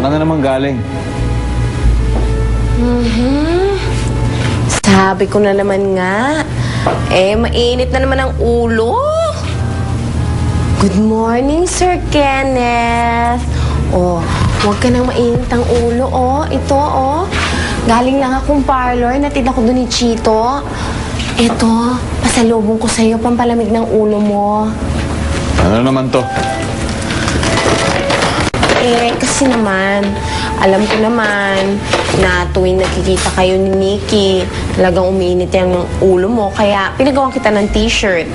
Saan ka na naman galing? Sabi ko na naman nga. Mainit na naman ang ulo. Good morning, Sir Kenneth. Oh, huwag ka nang mainit ang ulo, oh. Ito, oh. Galing lang akong parlor. Natid ako doon ni Chito. Ito, pasalubong ko sa'yo, pampalamig ng ulo mo. Ano naman to? Kasi naman, alam ko naman na tuwing nakikita kayo ni Nikki, talagang umiinit yung ulo mo, kaya pinagawa kita ng t-shirt.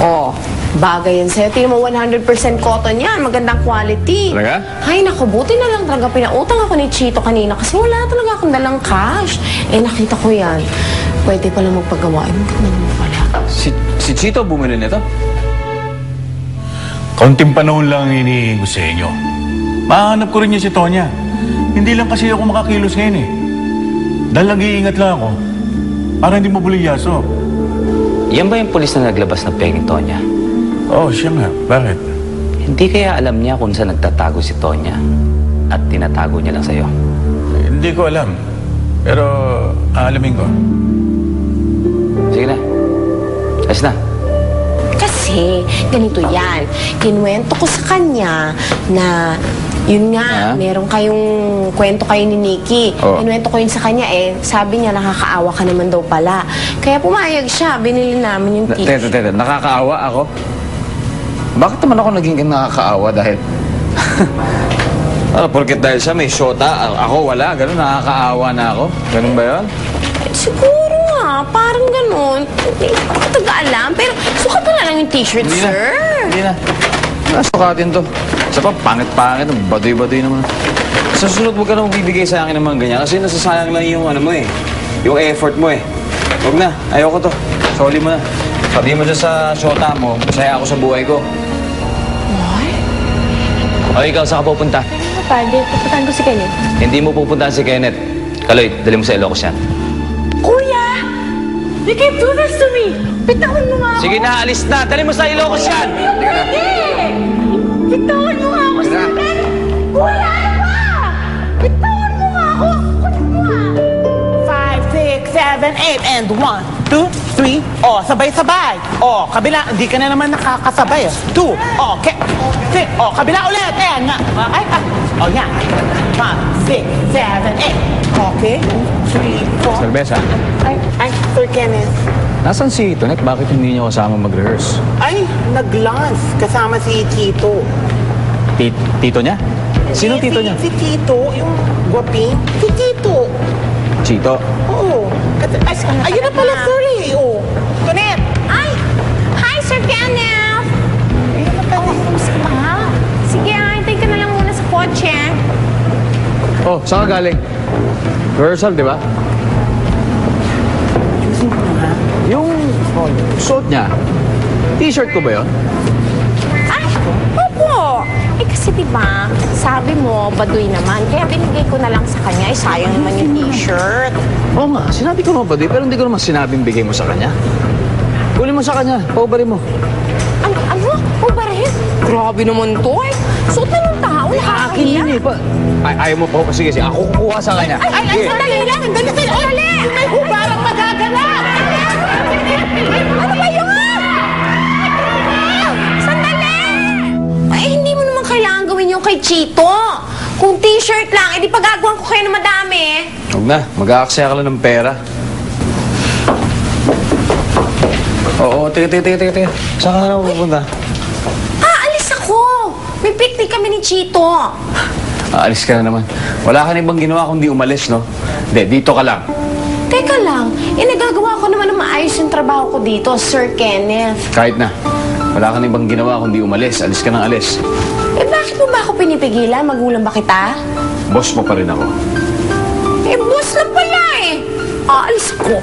Oh, bagay yan sa'yo. Tingnan mo, 100% cotton yan. Magandang quality. Talaga? Ay, naku, buti na lang talaga. Pinautang ako ni Chito kanina kasi wala talaga akong dalang cash. Nakita ko yan. Pwede pala magpagawa. Maganda naman pala. Si Chito bumili nito? Kaunting panahon lang hinihingi ko sa inyo. Mahanap ko rin niya si Tonya. Hindi lang kasi ako makakilos ngayon eh. Dahil nag-iingat lang ako. Para hindi mabuli yaso. Yan ba yung pulis na naglabas ng pengeng Tonya? Oo, siya nga. Bakit? Hindi kaya alam niya kung saan nagtatago si Tonya at tinatago niya lang sa'yo? Hindi ko alam. Pero aalamin ko. Sige na. Ayos na. Kasi, ganito yan. Kinuwento ko sa kanya na, yun nga, meron kayong kwento kayo ni Nikki. Kinuwento ko yun sa kanya sabi niya nakakaawa ka naman daw pala. Kaya pumayag siya, binili namin yung t-shirt. Teka, nakakaawa ako? Bakit naman ako naging nakakaawa dahil... porket dahil siya may shota, ako wala, ganun, nakakaawa na ako. Ganun ba yun? Siguro nga, parang ganun. Hindi ko taga-alam, pero sukat na lang yung t-shirt, sir. Hindi na. Sukatin to. Isa pa, pangit-pangit, baduy-baduy naman. Sa susunod, huwag ka na magbibigay sa akin ng mga ganyan kasi nasasayang lang yung ano mo eh. Yung effort mo eh. Huwag na, ayoko to. Soli mo na. Sabihin mo dyan sa shota mo, masaya ako sa buhay ko. O ikaw, saan ka pupunta? Pwede, pupuntahan ko si Kenneth. Hindi mo pupuntahan si Kenneth. Kaloy, dali mo sa Ilocos yan. Kuya! You can't do this to me! Bitawan mo nga ako! Sige na, alis na! Dali mo sa Ilocos yan! Pwede! Bitawan mo nga ako sa akin! Kuya, ano ba? Bitawan mo nga ako! Kulit mo nga! 5, 6, 7, 8, and 1, 2, 3. Oh, sabay-sabay. Oh, kabila. Hindi ka na naman nakakasabay. 2. Oh, okay. 6. Oh, kabila ulit. Ayan nga. Ay. Oh, yan. 5, 6, 7, 8. Okay. 2, 3, 4. Salbesa, Ay, Sir Kenneth. nasan si Tonet? Bakit hindi niyo kasama mag-rehearse? Ay, nag-lunch kasama si Tito. Tito niya? Sino tito niya? Si Tito, yung guwaping. Si Tito. Chito. Oo. Ayun na pala, sir eh. Oh. Tonet. Ay! Hi, Sir Kenneth! Ayun na pala. Kamusta ba? Sige, hintay ka na lang muna sa kotse. Oh, saan ka galing? Rehearsal, di ba? Yung suot niya, t-shirt ko ba yun? Ay, opo! Kasi diba, sabi mo, baduy naman. Kaya binigay ko na lang sa kanya. Sayang naman yung t-shirt. Oo nga, sinabi ko naman ba, pero hindi ko naman sinabing bigay mo sa kanya. Kunin mo sa kanya, paubarin mo. Ano? Ubarin? Grabe naman to eh. Suot na ng tao, Akin nakakahiya. yun eh. Ayaw mo pa ako. Sige, ako kukuha sa kanya. Ay, sandali lang. Sandali! May hubarang magaganap. Ano ba yun? Sandali! Ay, hindi mo naman kailangan gawin yung kay Chito. Kung t-shirt lang, edi pagagawan ko kayo ng madami. Huwag na, mag-aaksaya ka lang ng pera. Oo, tiga. Saan ka na naman pupunta? Alis ako. May picnic kami ni Chito. Aalis ka na naman. Wala ka na ibang ginawa kundi umalis, no? Hindi, dito ka lang. Teka lang, nagagawa ko naman ng maayos yung trabaho ko dito, Sir Kenneth. Kahit na. Wala ka na ibang ginawa kundi umalis. Alis ka nang alis. Bakit mo ba ako pinipigilan? Magulang ba kita? Boss mo pa rin ako. Boss lang pala eh. Aalis ko.